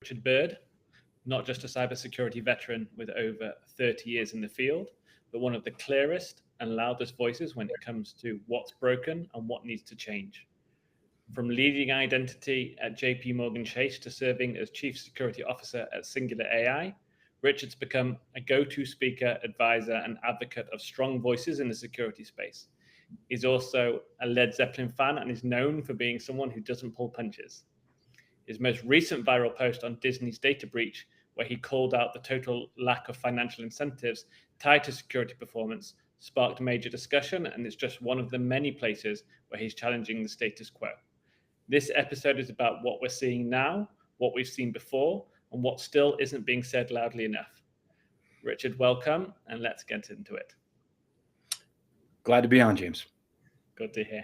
Richard Bird, not just a cybersecurity veteran with over 30 years in the field, but one of the clearest and loudest voices when it comes to what's broken and what needs to change. From leading identity at JP Morgan Chase to serving as Chief Security Officer at Singular AI, Richard's become a go-to speaker, advisor, and advocate of strong voices in the security space. He's also a Led Zeppelin fan and is known for being someone who doesn't pull punches. His most recent viral post on Disney's data breach, where he called out the total lack of financial incentives tied to security performance, sparked major discussion, and it's just one of the many places where he's challenging the status quo. This episode is about what we're seeing now, what we've seen before, and what still isn't being said loudly enough. Richard, welcome, and let's get into it. Glad to be on, James. Good to hear.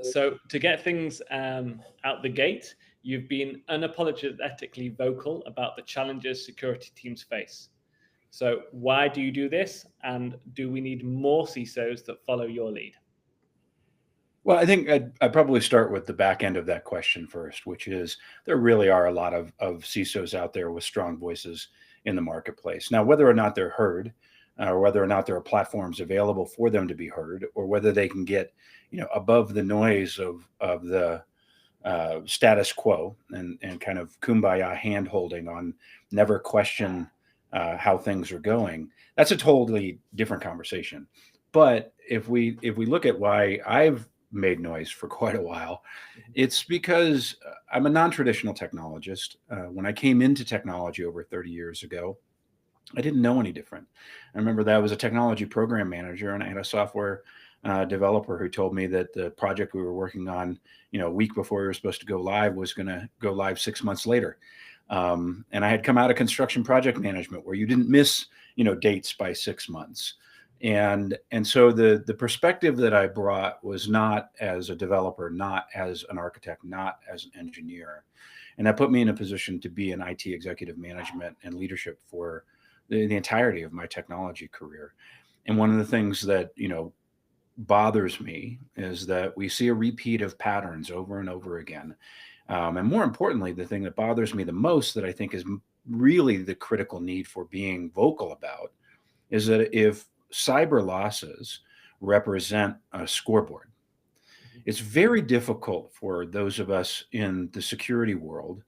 So to get things out the gate, you've been unapologetically vocal about the challenges security teams face. So why do you do this? And do we need more CISOs that follow your lead? Well, I think I'd probably start with the back end of that question first, which is there really are a lot of CISOs out there with strong voices in the marketplace. Now, whether or not they're heard, or whether or not there are platforms available for them to be heard, or whether they can get above the noise of the status quo and kind of kumbaya hand holding on never question how things are going, that's a totally different conversation. But if we look at why I've made noise for quite a while, it's because I'm a non-traditional technologist. When I came into technology over 30 years ago, I didn't know any different. I remember that I was a technology program manager, and I had a software developer who told me that the project we were working on, a week before we were supposed to go live, was going to go live 6 months later. And I had come out of construction project management where you didn't miss, dates by 6 months. And so the perspective that I brought was not as a developer, not as an architect, not as an engineer. And that put me in a position to be an IT executive management and leadership for the entirety of my technology career. And one of the things that, bothers me is that we see a repeat of patterns over and over again. And more importantly, the thing that bothers me the most, that I think is really the critical need for being vocal about, is that if cyber losses represent a scoreboard, it's very difficult for those of us in the security world,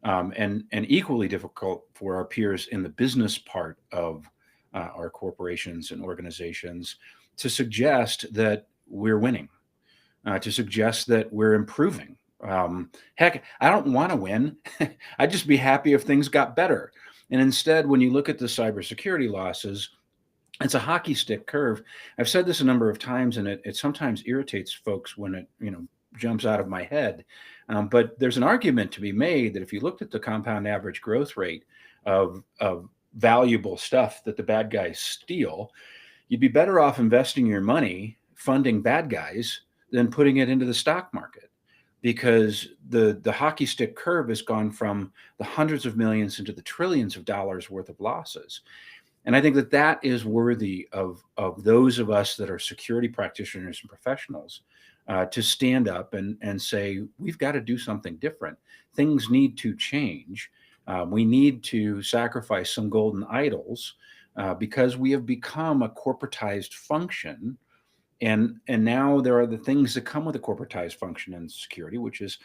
and equally difficult for our peers in the business part of our corporations and organizations, to suggest that we're winning, to suggest that we're improving. Heck, I don't want to win. I'd just be happy if things got better. And instead, when you look at the cybersecurity losses, it's a hockey stick curve. I've said this a number of times, and it sometimes irritates folks when it jumps out of my head. But there's an argument to be made that if you looked at the compound average growth rate of valuable stuff that the bad guys steal, you'd be better off investing your money funding bad guys than putting it into the stock market, because the hockey stick curve has gone from the hundreds of millions into the trillions of dollars worth of losses. And I think that is worthy of those of us that are security practitioners and professionals to stand up and say, we've got to do something different. Things need to change. We need to sacrifice some golden idols because we have become a corporatized function. And now there are the things that come with a corporatized function in security, which is,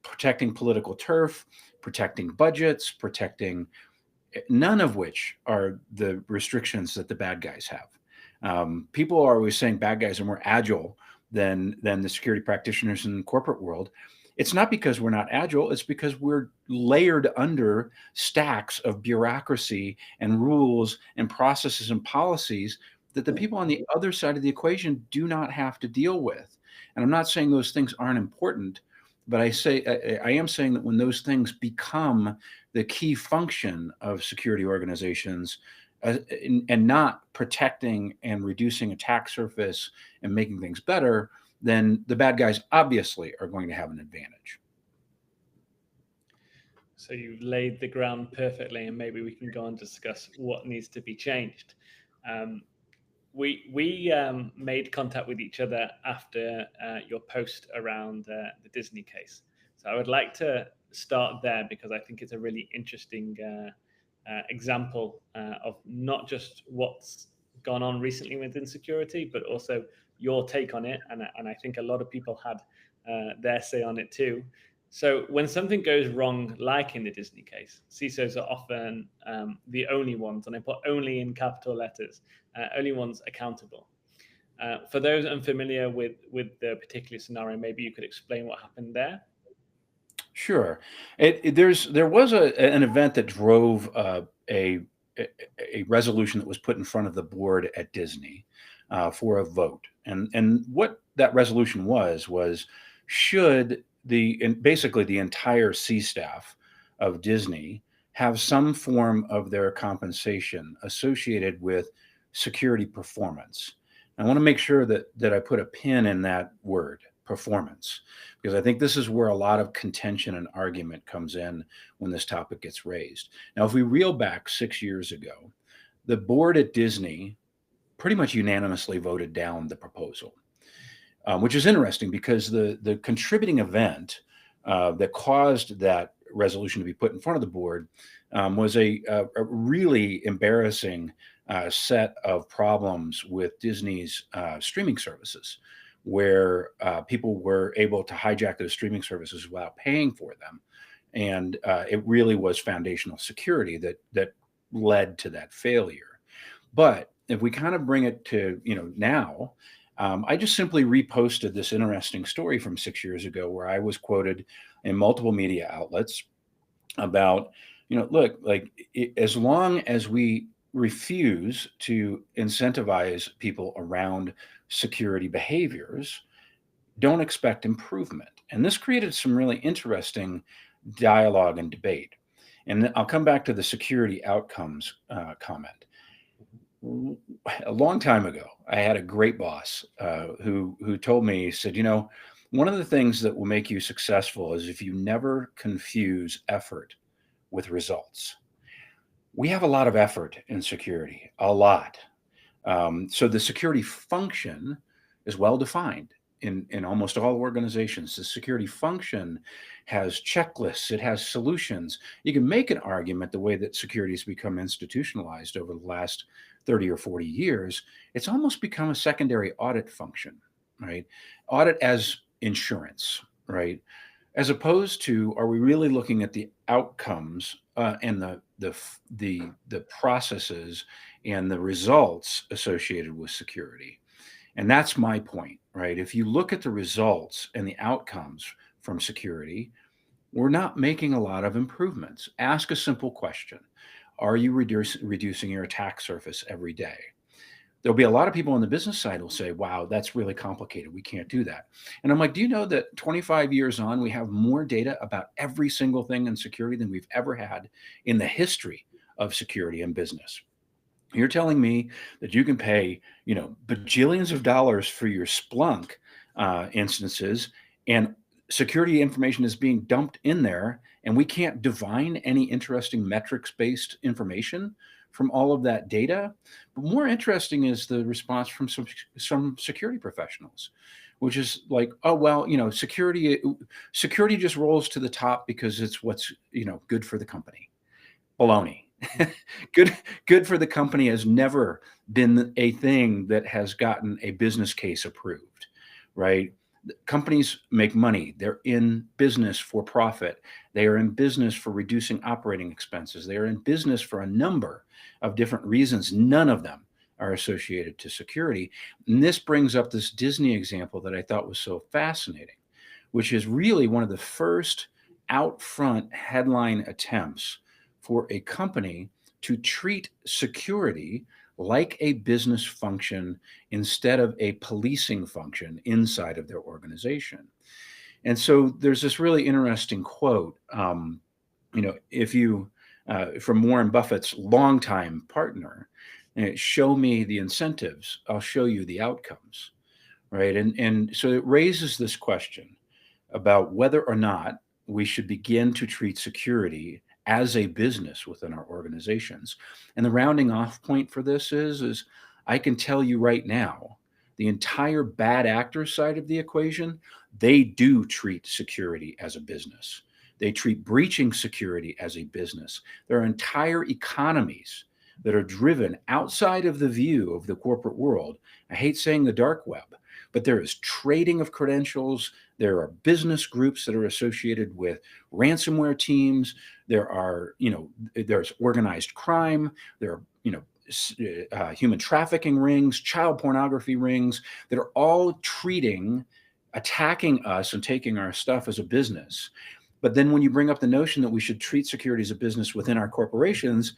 protecting political turf, protecting budgets, protecting, none of which are the restrictions that the bad guys have. People are always saying bad guys are more agile than the security practitioners in the corporate world. It's not because we're not agile. It's because we're layered under stacks of bureaucracy and rules and processes and policies that the people on the other side of the equation do not have to deal with. And I'm not saying those things aren't important, but I am saying that when those things become the key function of security organizations, and not protecting and reducing attack surface and making things better, then the bad guys obviously are going to have an advantage. So you've laid the ground perfectly, and maybe we can go and discuss what needs to be changed. We made contact with each other after your post around the Disney case. So I would like to start there because I think it's a really interesting example of not just what's gone on recently within security, but also your take on it. And I think a lot of people had their say on it too. So when something goes wrong, like in the Disney case, CISOs are often the only ones, and I put only in capital letters, only ones accountable. For those unfamiliar with the particular scenario, maybe you could explain what happened there. Sure. There was an event that drove a a resolution that was put in front of the board at Disney for a vote, and what that resolution was should basically the entire C staff of Disney have some form of their compensation associated with security performance. I want to make sure that I put a pin in that word, performance, because I think this is where a lot of contention and argument comes in when this topic gets raised. Now, if we reel back 6 years ago, the board at Disney pretty much unanimously voted down the proposal, which is interesting because the contributing event that caused that resolution to be put in front of the board was a really embarrassing set of problems with Disney's streaming services, where people were able to hijack those streaming services without paying for them. And it really was foundational security that led to that failure. But if we kind of bring it to now, I just simply reposted this interesting story from 6 years ago where I was quoted in multiple media outlets about, look, like as long as we refuse to incentivize people around security behaviors, don't expect improvement. And this created some really interesting dialogue and debate. And I'll come back to the security outcomes comment. A long time ago, I had a great boss who told me, he said, one of the things that will make you successful is if you never confuse effort with results. We have a lot of effort in security, a lot. So the security function is well defined in almost all organizations. The security function has checklists, it has solutions. You can make an argument the way that security has become institutionalized over the last 30 or 40 years, it's almost become a secondary audit function, right? Audit as insurance, right? As opposed to, are we really looking at the outcomes and the processes and the results associated with security? And that's my point, right? If you look at the results and the outcomes from security, we're not making a lot of improvements. Ask a simple question. Are you reducing your attack surface every day? There'll be a lot of people on the business side who'll say, wow, that's really complicated. We can't do that. And I'm like, do you know that 25 years on, we have more data about every single thing in security than we've ever had in the history of security and business? You're telling me that you can pay, bajillions of dollars for your Splunk instances, and security information is being dumped in there, and we can't divine any interesting metrics-based information from all of that data. But more interesting is the response from some security professionals, which is like, oh, well, security just rolls to the top because it's what's, good for the company. Baloney. Good for the company has never been a thing that has gotten a business case approved, right? Companies make money. They're in business for profit. They are in business for reducing operating expenses. They are in business for a number of different reasons. None of them are associated to security. And this brings up this Disney example that I thought was so fascinating, which is really one of the first out front headline attempts for a company to treat security like a business function instead of a policing function inside of their organization. And so there's this really interesting quote, if you, from Warren Buffett's longtime partner, show me the incentives, I'll show you the outcomes, right? And so it raises this question about whether or not we should begin to treat security as a business within our organizations. And the rounding off point for this is I can tell you right now, the entire bad actor side of the equation, they do treat security as a business. They treat breaching security as a business. There are entire economies that are driven outside of the view of the corporate world. I hate saying the dark web, but there is trading of credentials. There are business groups that are associated with ransomware teams. There are, there's organized crime. There are, human trafficking rings, child pornography rings that are all attacking us and taking our stuff as a business. But then when you bring up the notion that we should treat security as a business within our corporations,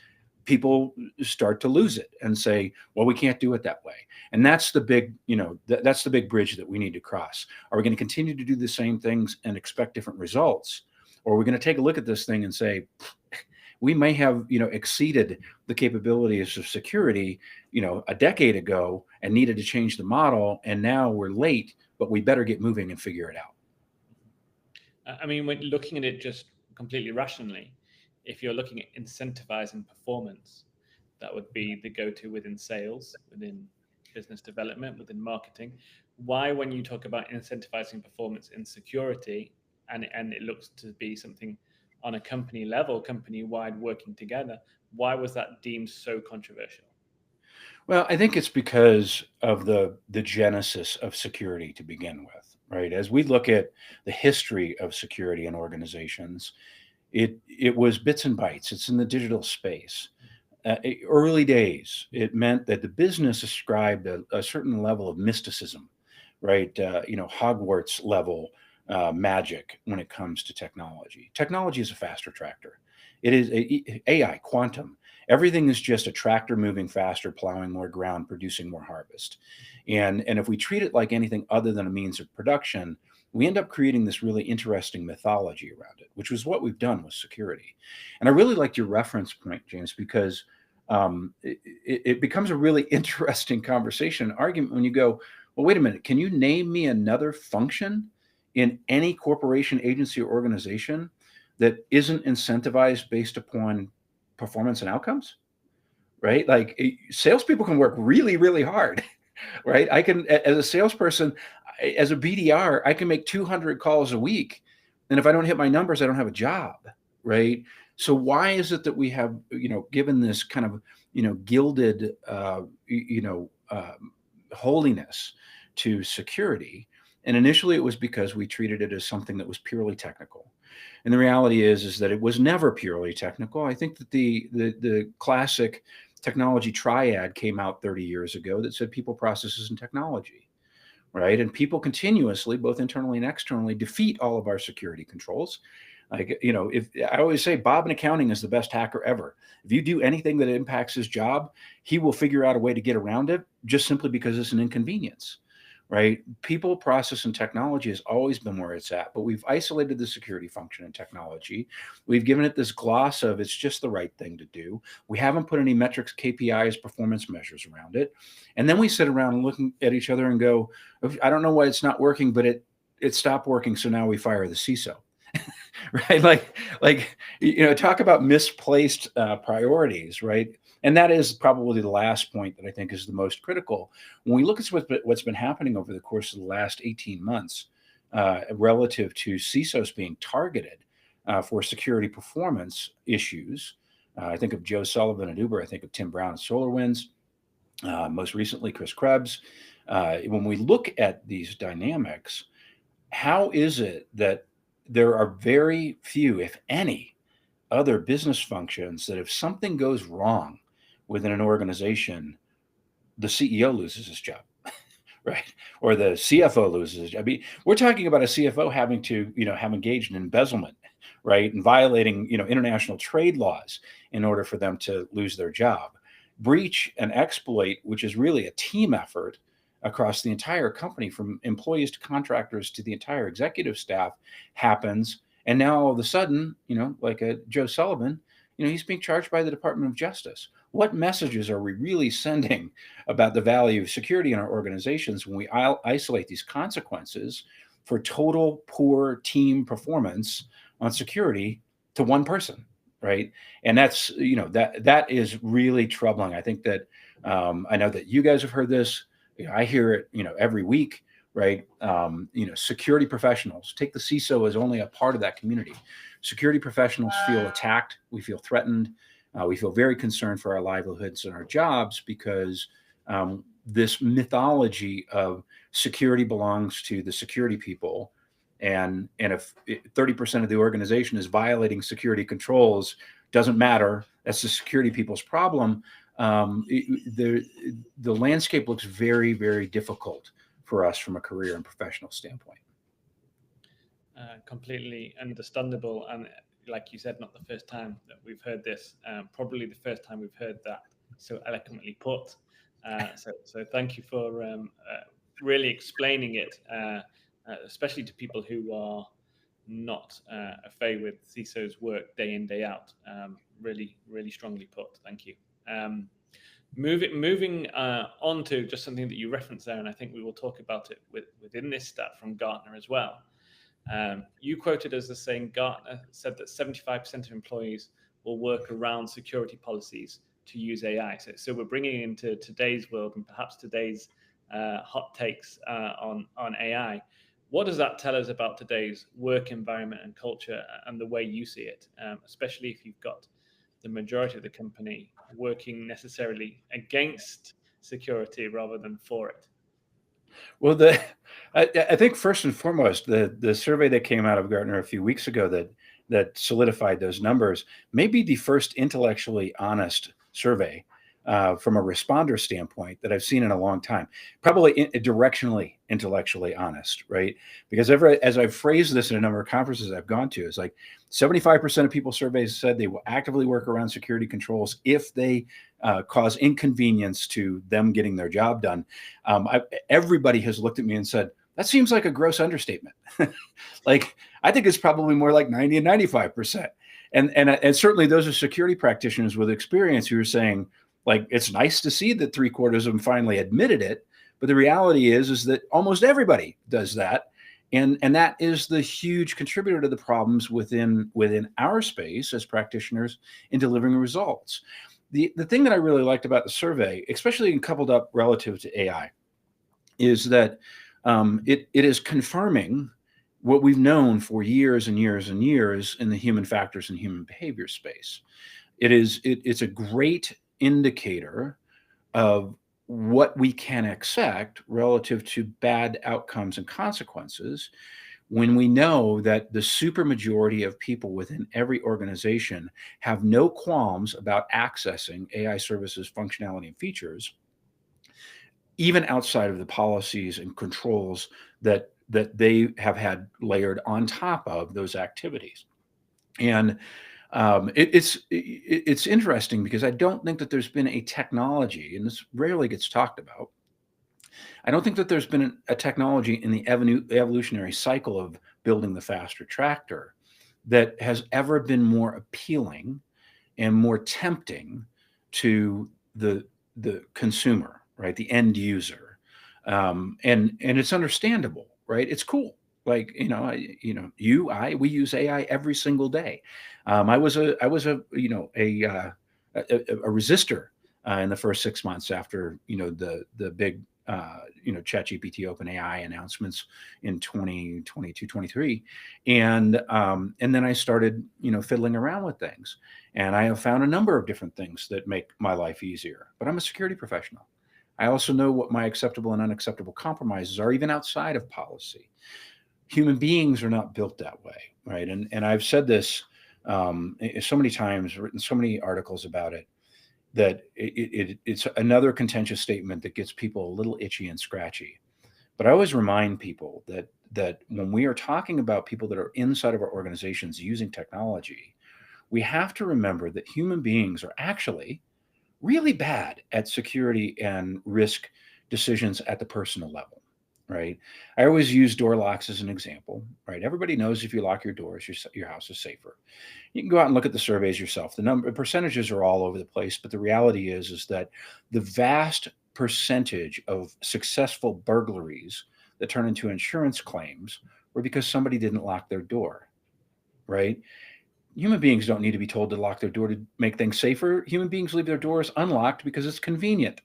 people start to lose it and say, well, we can't do it that way. And that's the big, that's the big bridge that we need to cross. Are we going to continue to do the same things and expect different results? Or are we going to take a look at this thing and say, we may have, exceeded the capabilities of security, a decade ago and needed to change the model. And now we're late, but we better get moving and figure it out. I mean, when looking at it just completely rationally, if you're looking at incentivizing performance, that would be the go-to within sales, within business development, within marketing. Why, when you talk about incentivizing performance in security, and it looks to be something on a company level, company-wide working together, why was that deemed so controversial? Well, I think it's because of the genesis of security to begin with, right? As we look at the history of security in organizations, it was bits and bytes. It's in the digital space. Early days, it meant that the business ascribed a certain level of mysticism, right? Hogwarts level magic when it comes to technology. Technology is a faster tractor. It is AI, quantum. Everything is just a tractor moving faster, plowing more ground, producing more harvest. And if we treat it like anything other than a means of production, we end up creating this really interesting mythology around it, which was what we've done with security. And I really liked your reference point, James, because it becomes a really interesting conversation, argument when you go, well, wait a minute, can you name me another function in any corporation, agency, or organization that isn't incentivized based upon performance and outcomes? Right? Like salespeople can work really, really hard, right? I can, as a salesperson, as a BDR, I can make 200 calls a week. And if I don't hit my numbers, I don't have a job, right? So why is it that we have, given this kind of, gilded, holiness to security? And initially it was because we treated it as something that was purely technical. And the reality is that it was never purely technical. I think that the classic technology triad came out 30 years ago that said people, processes, and technology, right? And people continuously, both internally and externally, defeat all of our security controls. Like, if I always say Bob in accounting is the best hacker ever. If you do anything that impacts his job, he will figure out a way to get around it just simply because it's an inconvenience. Right? People, process, and technology has always been where it's at, but we've isolated the security function in technology. We've given it this gloss of it's just the right thing to do. We haven't put any metrics, KPIs, performance measures around it. And then we sit around and looking at each other and go, I don't know why it's not working, but it stopped working. So now we fire the CISO. Right? Like, talk about misplaced priorities, right? And that is probably the last point that I think is the most critical. When we look at what's been happening over the course of the last 18 months relative to CISOs being targeted for security performance issues, I think of Joe Sullivan at Uber. I think of Tim Brown at SolarWinds. Most recently, Chris Krebs. When we look at these dynamics, how is it that there are very few, if any, other business functions that if something goes wrong within an organization, the CEO loses his job, right? Or the CFO loses his job. I mean, we're talking about a CFO having to, have engaged in embezzlement, right? And violating, international trade laws in order for them to lose their job. Breach and exploit, which is really a team effort across the entire company, from employees to contractors to the entire executive staff, happens. And now all of a sudden, like a Joe Sullivan, he's being charged by the Department of Justice. What messages are we really sending about the value of security in our organizations when we isolate these consequences for total poor team performance on security to one person, right? And that's, that is really troubling. I think that I know that you guys have heard this. I hear it, every week, right? Security professionals, take the CISO as only a part of that community. Security professionals feel attacked. We feel threatened. We feel very concerned for our livelihoods and our jobs because this mythology of security belongs to the security people. And if 30% of the organization is violating security controls, doesn't matter. That's the security people's problem. The landscape looks very, very difficult for us from a career and professional standpoint. Completely understandable, and like you said, not the first time that we've heard this. Probably the first time we've heard that so eloquently put. So thank you for really explaining it, especially to people who are not afraid with CISO's work day in, day out. Really, really strongly put. Thank you. Moving on to just something that you referenced there, and I think we will talk about it within this stat from Gartner as well. You quoted as the saying, Gartner said that 75% of employees will work around security policies to use AI. So we're bringing into today's world and perhaps today's hot takes on AI. What does that tell us about today's work environment and culture and the way you see it, especially if you've got the majority of the company working necessarily against security rather than for it? Well, I think first and foremost, the survey that came out of Gartner a few weeks ago that solidified those numbers may be the first intellectually honest survey from a responder standpoint that I've seen in a long time. Probably directionally intellectually honest, right? Because as I've phrased this in a number of conferences I've gone to, it's like 75% of people surveys said they will actively work around security controls if they cause inconvenience to them getting their job done. Everybody has looked at me and said, that seems like a gross understatement. Like, I think it's probably more like 90 and 95%. And certainly those are security practitioners with experience who are saying, like, it's nice to see that 3/4 of them finally admitted it. But the reality is that almost everybody does that. And that is the huge contributor to the problems within our space as practitioners in delivering results. The thing that I really liked about the survey, especially coupled up relative to AI, is that it is confirming what we've known for years and years and years in the human factors and human behavior space. It's a great indicator of what we can expect relative to bad outcomes and consequences when we know that the supermajority of people within every organization have no qualms about accessing AI services, functionality, and features, even outside of the policies and controls that they have had layered on top of those activities. And it's interesting because I don't think that there's been a technology, and this rarely gets talked about. I don't think that there's been a technology in the evolutionary cycle of building the faster tractor that has ever been more appealing and more tempting to the consumer, right? The end user. And it's understandable, right? It's cool. Like, we use AI every single day. I was a resistor in the first 6 months after, the big, ChatGPT OpenAI announcements in 2022, 23. And then I started, fiddling around with things, and I have found a number of different things that make my life easier, but I'm a security professional. I also know what my acceptable and unacceptable compromises are, even outside of policy. Human beings are not built that way, right? And I've said this so many times, written so many articles about it, that it's another contentious statement that gets people a little itchy and scratchy. But I always remind people that when we are talking about people that are inside of our organizations using technology, we have to remember that human beings are actually really bad at security and risk decisions at the personal level. Right. I always use door locks as an example, right? Everybody knows if you lock your doors, your house is safer. You can go out and look at the surveys yourself. The percentages are all over the place, but the reality is that the vast percentage of successful burglaries that turn into insurance claims were because somebody didn't lock their door, right? Human beings don't need to be told to lock their door to make things safer. Human beings leave their doors unlocked because it's convenient,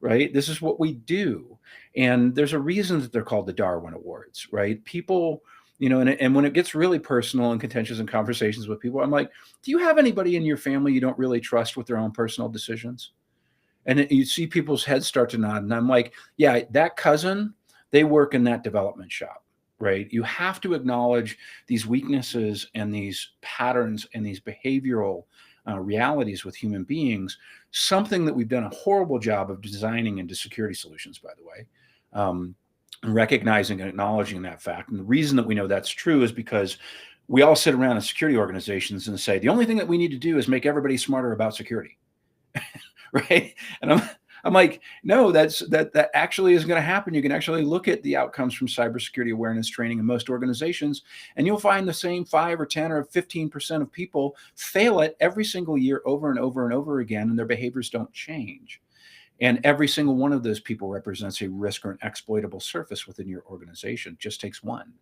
right? This is what we do. And there's a reason that they're called the Darwin Awards, right? People, and when it gets really personal and contentious in conversations with people, I'm like, do you have anybody in your family you don't really trust with their own personal decisions? And you see people's heads start to nod. And I'm like, yeah, that cousin, they work in that development shop, right? You have to acknowledge these weaknesses and these patterns and these behavioral realities with human beings, something that we've done a horrible job of designing into security solutions, by the way. Recognizing and acknowledging that fact. And the reason that we know that's true is because we all sit around in security organizations and say, the only thing that we need to do is make everybody smarter about security. Right. And I'm like, no, that actually isn't going to happen. You can actually look at the outcomes from cybersecurity awareness training in most organizations, and you'll find the same 5 or 10 or 15% of people fail it every single year over and over and over again, and their behaviors don't change. And every single one of those people represents a risk or an exploitable surface within your organization. It just takes one.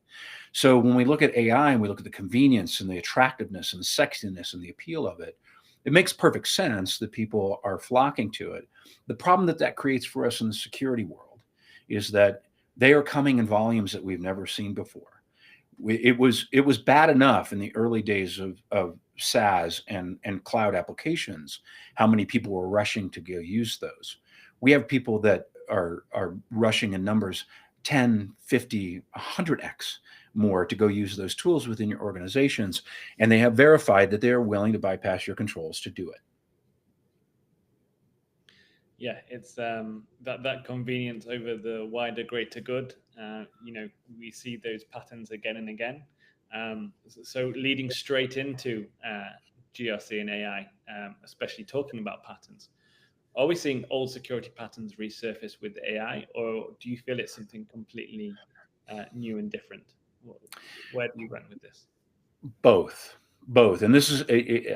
So when we look at AI and we look at the convenience and the attractiveness and the sexiness and the appeal of it, it makes perfect sense that people are flocking to it. The problem that creates for us in the security world is that they are coming in volumes that we've never seen before. It was bad enough in the early days of SaaS and cloud applications, how many people were rushing to go use those. We have people that are rushing in numbers 10, 50, 100x more to go use those tools within your organizations, and they have verified that they are willing to bypass your controls to do it. Yeah, it's that convenience over the wider greater good. We see those patterns again and again. So leading straight into GRC and AI, especially talking about patterns. Are we seeing old security patterns resurface with AI, or do you feel it's something completely new and different? Where do you run with this? Both. And this is,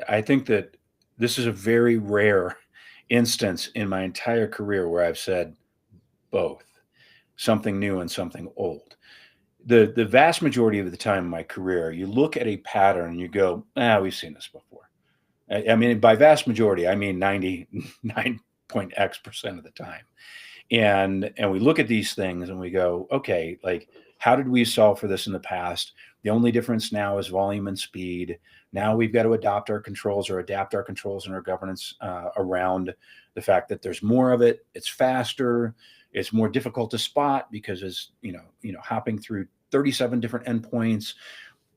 I think that this is a very rare instance in my entire career where I've said both, something new and something old. The vast majority of the time in my career, you look at a pattern and you go, we've seen this before. I mean, by vast majority, I mean 99.x% of the time. And we look at these things and we go, okay, like, how did we solve for this in the past? The only difference now is volume and speed. Now we've got to adopt our controls or adapt our controls and our governance around the fact that there's more of it. It's faster. It's more difficult to spot because it's hopping through 37 different endpoints,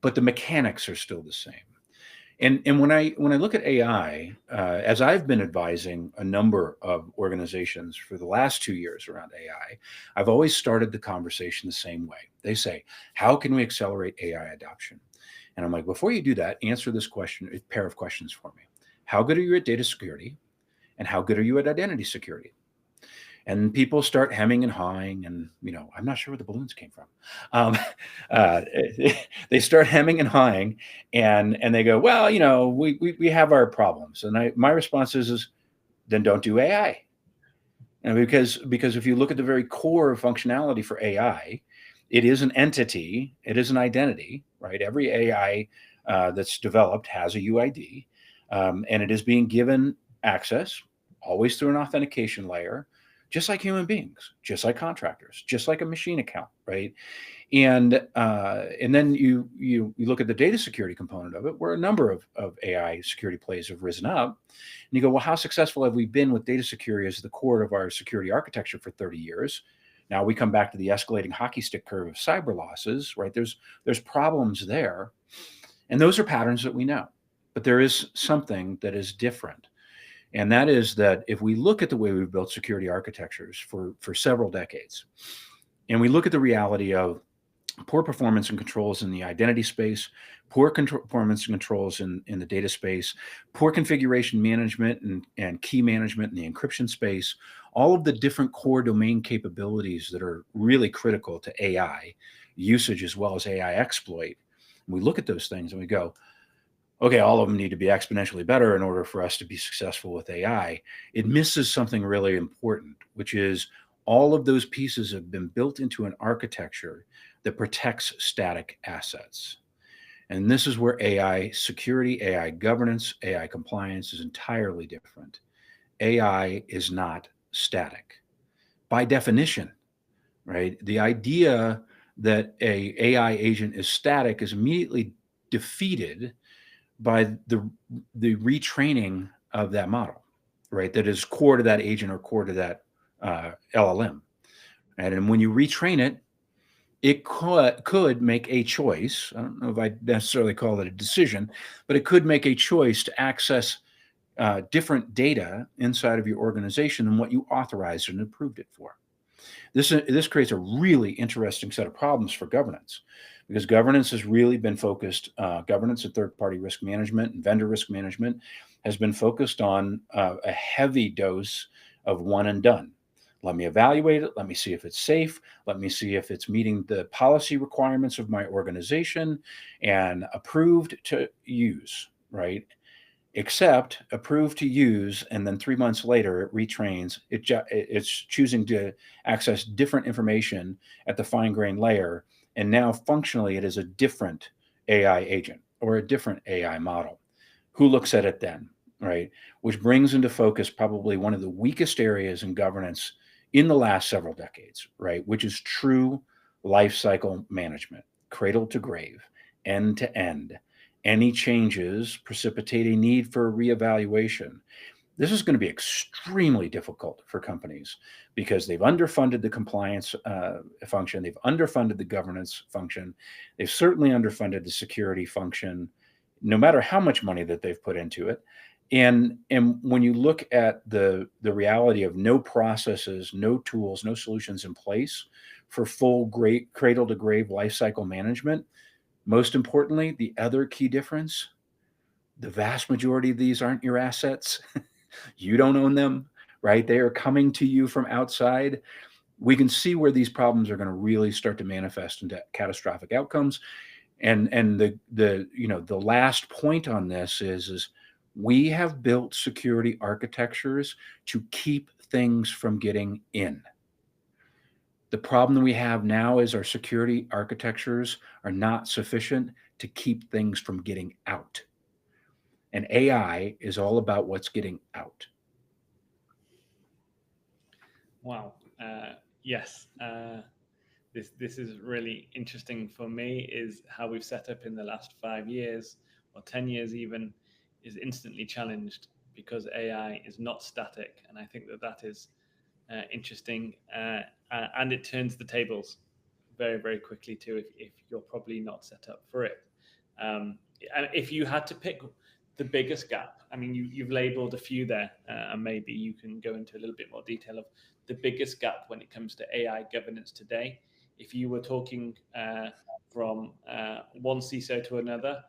but the mechanics are still the same. And when I look at AI, as I've been advising a number of organizations for the last 2 years around AI, I've always started the conversation the same way. They say, how can we accelerate AI adoption? And I'm like, before you do that, answer this question, a pair of questions for me. How good are you at data security? And how good are you at identity security? And people start hemming and hawing, and I'm not sure where the balloons came from. They start hemming and hawing, and they go, well, we have our problems. And my response is then don't do AI. Because if you look at the very core of functionality for AI, it is an entity, it is an identity, right? Every AI that's developed has a UID, and it is being given access always through an authentication layer, just like human beings, just like contractors, just like a machine account, right? And then you look at the data security component of it, where a number of AI security plays have risen up, and you go, well, how successful have we been with data security as the core of our security architecture for 30 years? Now we come back to the escalating hockey stick curve of cyber losses, right? There's problems there, and those are patterns that we know, but there is something that is different. And that is that if we look at the way we've built security architectures for several decades, and we look at the reality of poor performance and controls in the identity space, poor performance and controls in the data space, poor configuration management and key management in the encryption space, all of the different core domain capabilities that are really critical to AI usage as well as AI exploit. And we look at those things and we go, okay, all of them need to be exponentially better in order for us to be successful with AI. It misses something really important, which is all of those pieces have been built into an architecture that protects static assets. And this is where AI security, AI governance, AI compliance is entirely different. AI is not static by definition, right? The idea that a AI agent is static is immediately defeated by the retraining of that model, right? That is core to that agent or core to that LLM. Right? And when you retrain it, it could make a choice. I don't know if I necessarily call it a decision, but it could make a choice to access different data inside of your organization than what you authorized and approved it for. This creates a really interesting set of problems for governance, because governance has really been focused. Governance and third-party risk management and vendor risk management has been focused on a heavy dose of one and done. Let me evaluate it. Let me see if it's safe. Let me see if it's meeting the policy requirements of my organization and approved to use, right? Except approved to use, and then 3 months later it retrains. It's choosing to access different information at the fine grained layer, and now functionally it is a different AI agent or a different AI model. Who looks at it then, right? Which brings into focus probably one of the weakest areas in governance in the last several decades, right? Which is true life cycle management, cradle to grave, end to end. Any changes precipitate a need for a reevaluation. This is going to be extremely difficult for companies because they've underfunded the compliance function, they've underfunded the governance function, they've certainly underfunded the security function, no matter how much money that they've put into it. And when you look at the reality of no processes, no tools, no solutions in place for full cradle to grave lifecycle management, most importantly, the other key difference, the vast majority of these aren't your assets. You don't own them, right? They are coming to you from outside. We can see where these problems are going to really start to manifest into catastrophic outcomes. And the last point on this is we have built security architectures to keep things from getting in. The problem that we have now is our security architectures are not sufficient to keep things from getting out. And AI is all about what's getting out. Wow. Yes. This is really interesting for me. Is how we've set up in the last 5 years or 10 years even is instantly challenged because AI is not static, and I think that is interesting, and it turns the tables very, very quickly too if you're probably not set up for it. And if you had to pick the biggest gap, I mean, you've labeled a few there, and maybe you can go into a little bit more detail of the biggest gap when it comes to AI governance today. If you were talking from one CISO to another,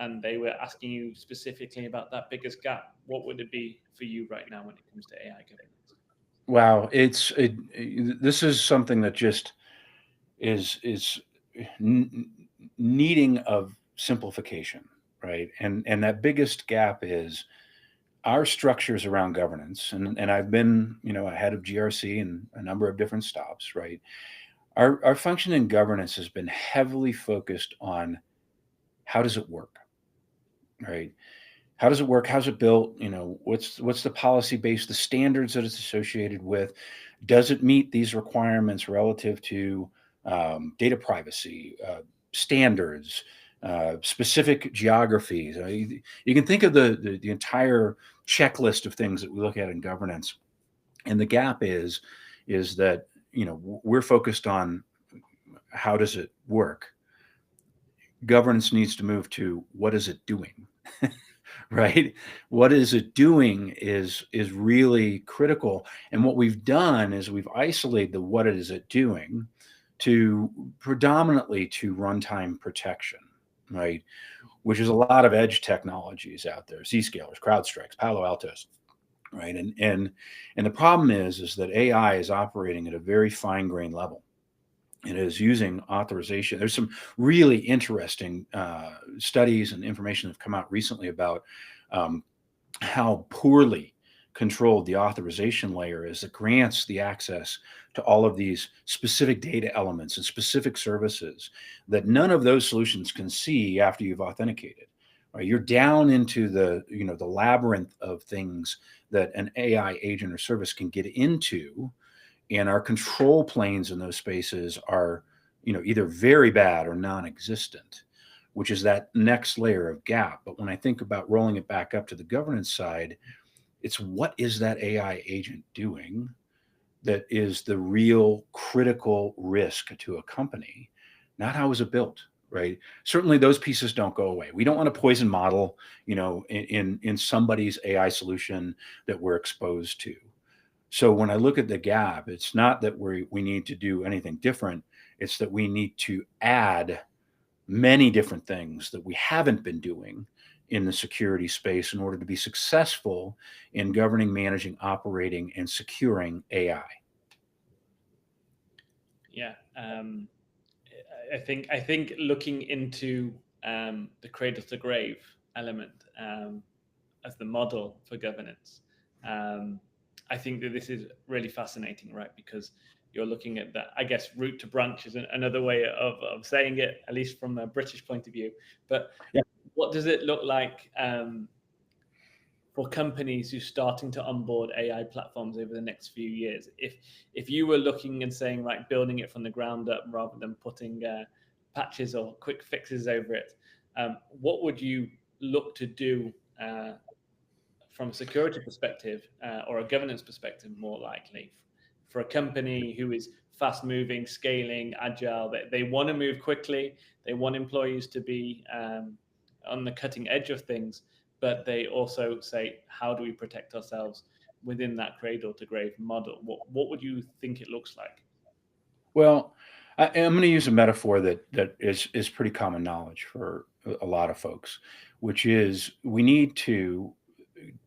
and they were asking you specifically about that biggest gap, what would it be for you right now when it comes to AI governance? Wow, this is something that just is needing of simplification, right? And that biggest gap is our structures around governance. And I've been, a head of GRC and a number of different stops, right? Our function in governance has been heavily focused on how does it work, right? How does it work? How's it built? What's the policy base, the standards that it's associated with? Does it meet these requirements relative to data privacy standards, specific geographies? You can think of the entire checklist of things that we look at in governance, and the gap is that we're focused on how does it work. Governance needs to move to what is it doing. Right? What is it doing is really critical. And what we've done is we've isolated the what is it doing to predominantly to runtime protection, right? Which is a lot of edge technologies out there, Zscalers, CrowdStrikes, Palo Altos, right? And the problem is that AI is operating at a very fine grained level. It is using authorization. There's some really interesting studies and information that have come out recently about how poorly controlled the authorization layer is that grants the access to all of these specific data elements and specific services that none of those solutions can see after you've authenticated. Right? You're down into the the labyrinth of things that an AI agent or service can get into, and our control planes in those spaces are either very bad or non-existent, which is that next layer of gap. But when I think about rolling it back up to the governance side, it's what is that AI agent doing that is the real critical risk to a company, not how is it built, right? Certainly those pieces don't go away. We don't want to poison model, in somebody's AI solution that we're exposed to. So when I look at the gap, it's not that we need to do anything different. It's that we need to add many different things that we haven't been doing in the security space in order to be successful in governing, managing, operating, and securing AI. Yeah, I think looking into the cradle to grave element as the model for governance, I think that this is really fascinating, right? Because you're looking at that, I guess, root to branch is another way of saying it, at least from a British point of view. But yeah. What does it look like for companies who are starting to onboard AI platforms over the next few years? If you were looking and saying, right, building it from the ground up rather than putting patches or quick fixes over it, what would you look to do from a security perspective or a governance perspective, more likely, for a company who is fast moving, scaling, agile? They want to move quickly. They want employees to be on the cutting edge of things, but they also say, how do we protect ourselves within that cradle to grave model? What would you think it looks like? Well, I'm going to use a metaphor that is pretty common knowledge for a lot of folks, which is we need to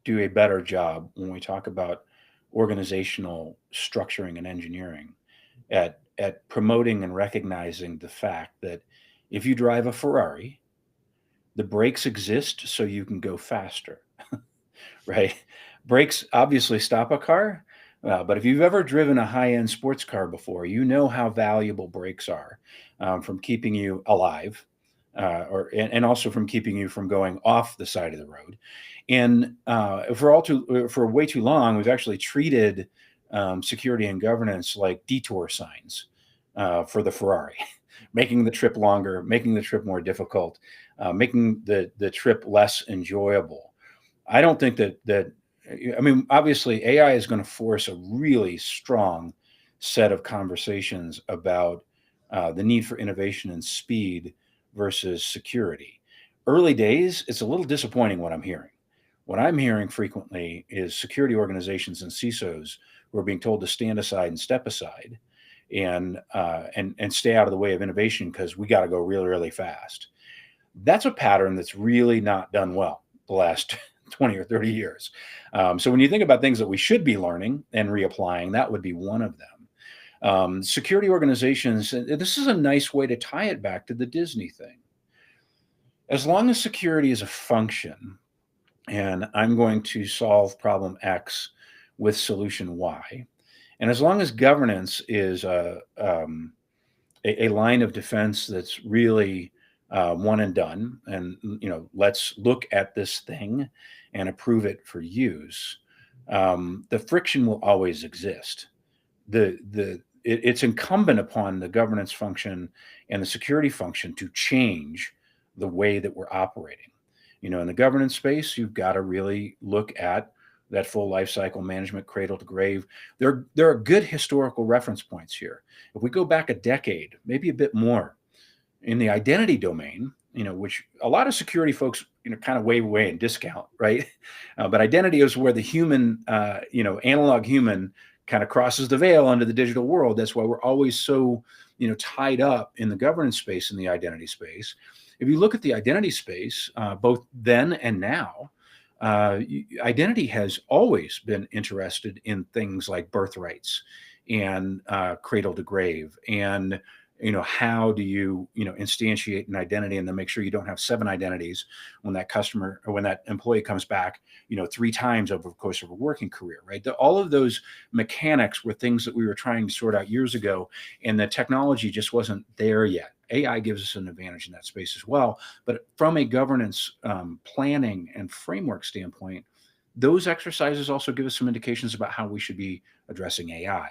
do a better job when we talk about organizational structuring and engineering at promoting and recognizing the fact that if you drive a Ferrari, the brakes exist so you can go faster, right? Brakes obviously stop a car, but if you've ever driven a high-end sports car before, you know how valuable brakes are from keeping you alive, and also from keeping you from going off the side of the road. And for way too long, we've actually treated security and governance like detour signs for the Ferrari, making the trip longer, making the trip more difficult, making the trip less enjoyable. I don't think that. I mean, obviously, AI is going to force a really strong set of conversations about the need for innovation and speed versus security. Early days, it's a little disappointing what I'm hearing. What I'm hearing frequently is security organizations and CISOs who are being told to stand aside and step aside and stay out of the way of innovation because we got to go really, really fast. That's a pattern that's really not done well the last 20 or 30 years. So when you think about things that we should be learning and reapplying, that would be one of them. Security organizations, this is a nice way to tie it back to the Disney thing. As long as security is a function, and I'm going to solve problem X with solution Y, and as long as governance is a line of defense that's really one and done, and let's look at this thing and approve it for use, the friction will always exist. It's incumbent upon the governance function and the security function to change the way that we're operating. In the governance space, you've got to really look at that full life cycle management, cradle to grave. There are good historical reference points here. If we go back a decade, maybe a bit more, in the identity domain, which a lot of security folks, kind of wave away and discount, right? But identity is where the human, analog human kind of crosses the veil into the digital world. That's why we're always so, tied up in the governance space and the identity space. If you look at the identity space, both then and now, identity has always been interested in things like birthrights and cradle to grave and how do you, instantiate an identity and then make sure you don't have 7 identities when that customer or when that employee comes back, 3 times over the course of a working career, right? All of those mechanics were things that we were trying to sort out years ago, and the technology just wasn't there yet. AI gives us an advantage in that space as well. But from a governance planning and framework standpoint, those exercises also give us some indications about how we should be addressing AI.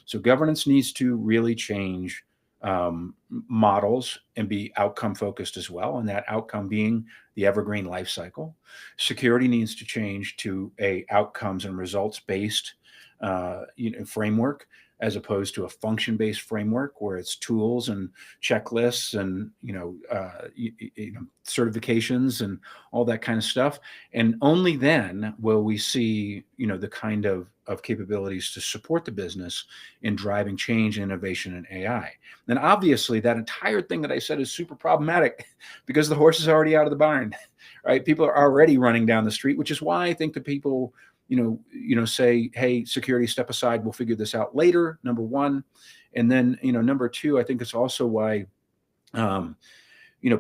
So governance needs to really change models and be outcome focused as well, and that outcome being the evergreen life cycle. Security needs to change to a outcomes and results based framework, as opposed to a function-based framework where it's tools and checklists and certifications and all that kind of stuff. And only then will we see the kind of capabilities to support the business in driving change, innovation, and AI. And obviously, that entire thing that I said is super problematic because the horse is already out of the barn, right? People are already running down the street, which is why I think the people say, hey, security, step aside, we'll figure this out later, number one. And then, number two, I think it's also why,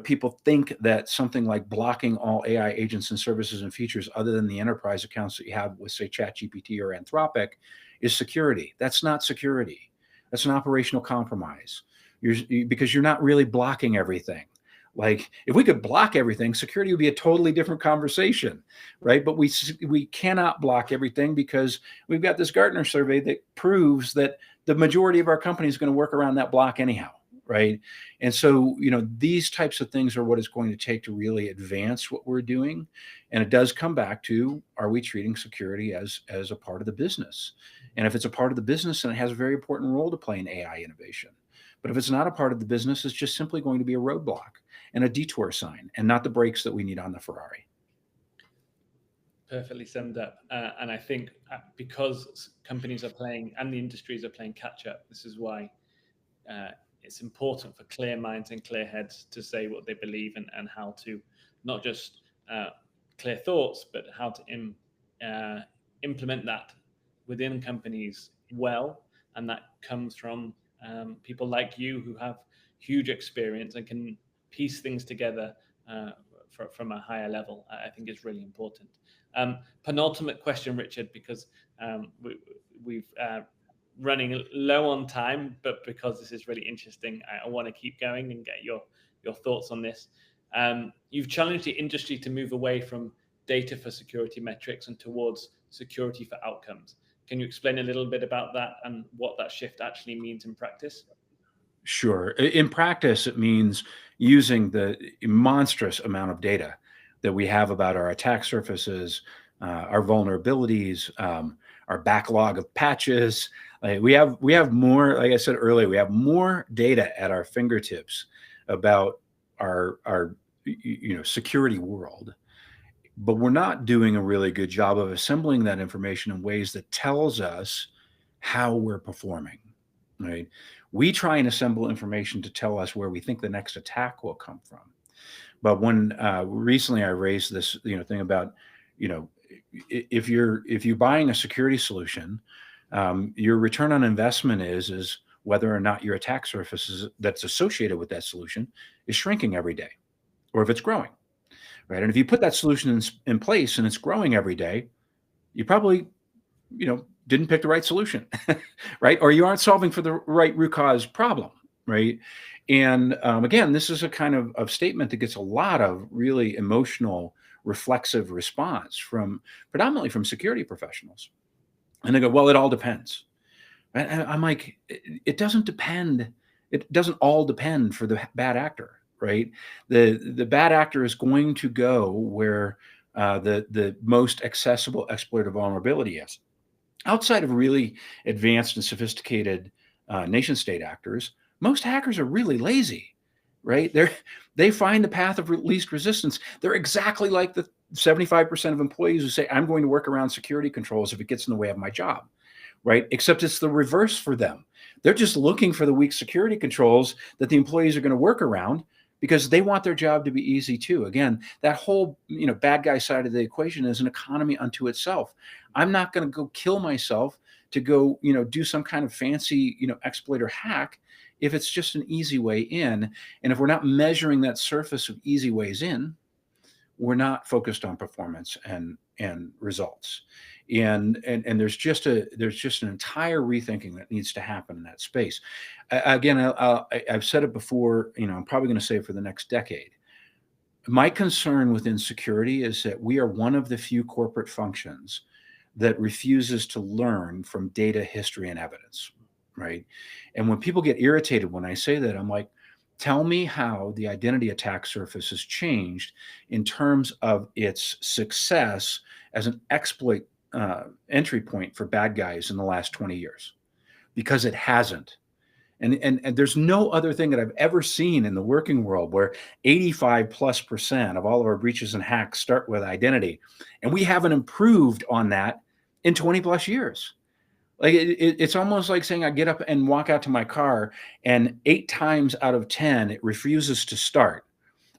people think that something like blocking all AI agents and services and features other than the enterprise accounts that you have with, say, ChatGPT or Anthropic is security. That's not security. That's an operational compromise. Because you're not really blocking everything. Like, if we could block everything, security would be a totally different conversation, right? But we cannot block everything because we've got this Gartner survey that proves that the majority of our company is going to work around that block anyhow, right? And so, these types of things are what it's going to take to really advance what we're doing. And it does come back to, are we treating security as a part of the business? And if it's a part of the business, then it has a very important role to play in AI innovation. But if it's not a part of the business, it's just simply going to be a roadblock and a detour sign, and not the brakes that we need on the Ferrari. Perfectly summed up. And I think because companies are playing and the industries are playing catch up, this is why it's important for clear minds and clear heads to say what they believe and how to not just clear thoughts, but how to implement that within companies well. And that comes from people like you who have huge experience and can piece things together from a higher level. I think is really important. Penultimate question, Richard, because we've running low on time, but because this is really interesting, I want to keep going and get your thoughts on this. You've challenged the industry to move away from data for security metrics and towards security for outcomes. Can you explain a little bit about that and what that shift actually means in practice? Sure. In practice, it means using the monstrous amount of data that we have about our attack surfaces, our vulnerabilities, our backlog of patches. We have more, like I said earlier, we have more data at our fingertips about our security world, but we're not doing a really good job of assembling that information in ways that tells us how we're performing, right? We try and assemble information to tell us where we think the next attack will come from. But when recently I raised this thing about, if you're buying a security solution, your return on investment is whether or not your attack surface that's associated with that solution is shrinking every day, or if it's growing. Right. And if you put that solution in place and it's growing every day, you probably, didn't pick the right solution, right? Or you aren't solving for the right root cause problem, right? And again, this is a kind of statement that gets a lot of really emotional, reflexive response predominantly from security professionals. And they go, well, it all depends. And I'm like, it doesn't depend. It doesn't all depend for the bad actor. Right, the bad actor is going to go where the most accessible exploit of vulnerability is. Outside of really advanced and sophisticated nation state actors, most hackers are really lazy. Right, they find the path of least resistance. They're exactly like the 75% of employees who say, "I'm going to work around security controls if it gets in the way of my job." Right, except it's the reverse for them. They're just looking for the weak security controls that the employees are going to work around, because they want their job to be easy too. Again, that whole bad guy side of the equation is an economy unto itself. I'm not going to go kill myself to go do some kind of fancy exploit or hack if it's just an easy way in. And if we're not measuring that surface of easy ways in, we're not focused on performance and results. And there's just an entire rethinking that needs to happen in that space. Again, I've said it before. I'm probably going to say it for the next decade. My concern within security is that we are one of the few corporate functions that refuses to learn from data, history, and evidence, right? And when people get irritated when I say that, I'm like, tell me how the identity attack surface has changed in terms of its success as an exploit entry point for bad guys in the last 20 years, because it hasn't. And there's no other thing that I've ever seen in the working world where 85+% of all of our breaches and hacks start with identity. And we haven't improved on that in 20 plus years. Like it's almost like saying I get up and walk out to my car and 8 times out of 10, it refuses to start.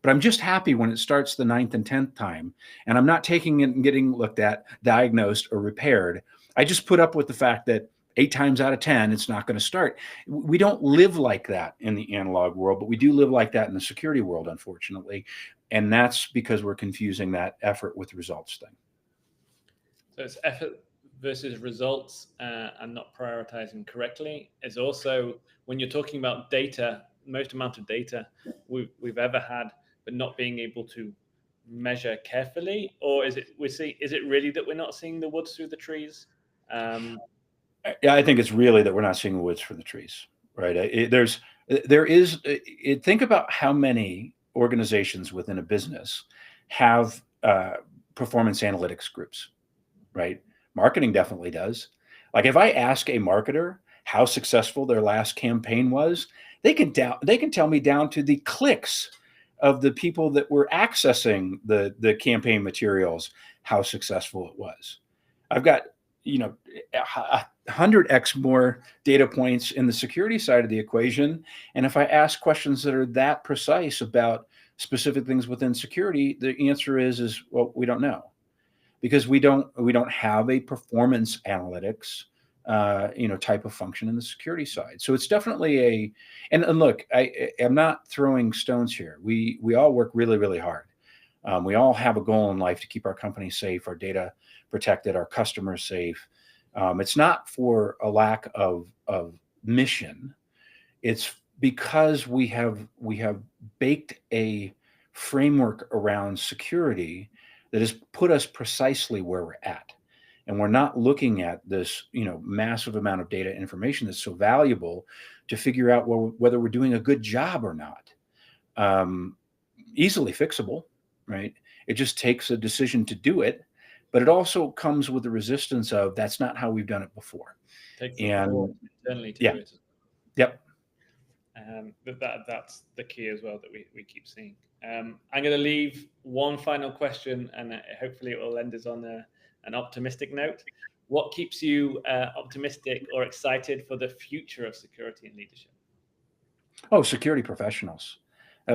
But I'm just happy when it starts the 9th and 10th time. And I'm not taking it and getting looked at, diagnosed, or repaired. I just put up with the fact that 8 times out of 10, it's not going to start. We don't live like that in the analog world, but we do live like that in the security world, unfortunately. And that's because we're confusing that effort with results thing. So it's effort versus results and not prioritizing correctly. Is also when you're talking about data, most amount of data we've ever had, but not being able to measure carefully, or is it really that we're not seeing the woods through the trees? Yeah, I think it's really that we're not seeing the woods for the trees, right? Think about how many organizations within a business have performance analytics groups, right? Marketing definitely does. Like if I ask a marketer how successful their last campaign was, they can tell me down to the clicks of the people that were accessing the campaign materials how successful it was. I've got 100x more data points in the security side of the equation, and if I ask questions that are that precise about specific things within security, the answer is well, we don't know, because we don't have a performance analytics type of function in the security side. So it's definitely and look, I'm not throwing stones here. We all work really, really hard. We all have a goal in life to keep our company safe, our data protected, our customers safe. It's not for a lack of mission. It's because we have baked a framework around security that has put us precisely where we're at. And we're not looking at this, massive amount of data information that's so valuable to figure out whether we're doing a good job or not. Easily fixable, right? It just takes a decision to do it, but it also comes with the resistance of that's not how we've done it before. Takes and internally to do it. Yep. That's the key as well that we keep seeing. I'm going to leave one final question, and hopefully it will end us on an optimistic note. What keeps you optimistic or excited for the future of security and leadership? Oh, security professionals,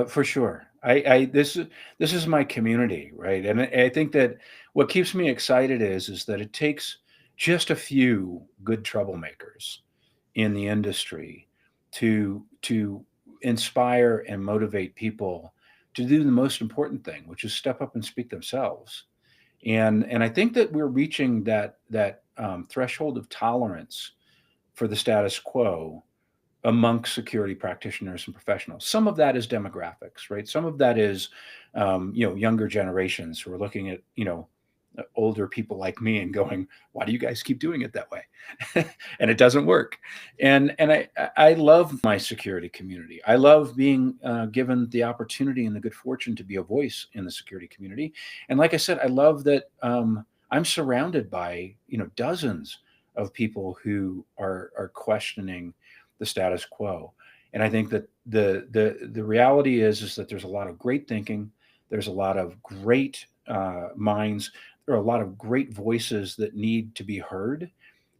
for sure. This is my community, right? And I think that what keeps me excited is that it takes just a few good troublemakers in the industry to inspire and motivate people to do the most important thing, which is step up and speak themselves. And I think that we're reaching that threshold of tolerance for the status quo amongst security practitioners and professionals. Some of that is demographics, right? Some of that is younger generations who are looking at older people like me and going, why do you guys keep doing it that way? And it doesn't work. And I love my security community. I love being given the opportunity and the good fortune to be a voice in the security community. And like I said, I love that I'm surrounded by dozens of people who are questioning the status quo. And I think that the reality is that there's a lot of great thinking. There's a lot of great minds. There are a lot of great voices that need to be heard.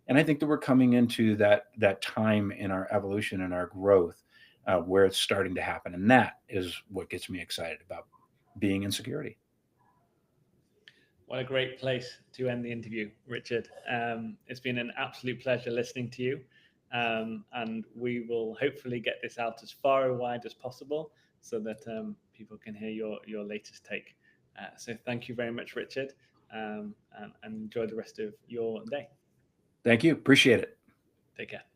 And I think that we're coming into that time in our evolution and our growth where it's starting to happen. And that is what gets me excited about being in security. What a great place to end the interview, Richard. It's been an absolute pleasure listening to you. and we will hopefully get this out as far and wide as possible so that people can hear your latest take. So thank you very much, Richard, and enjoy the rest of your day. Thank you. Appreciate it. Take care.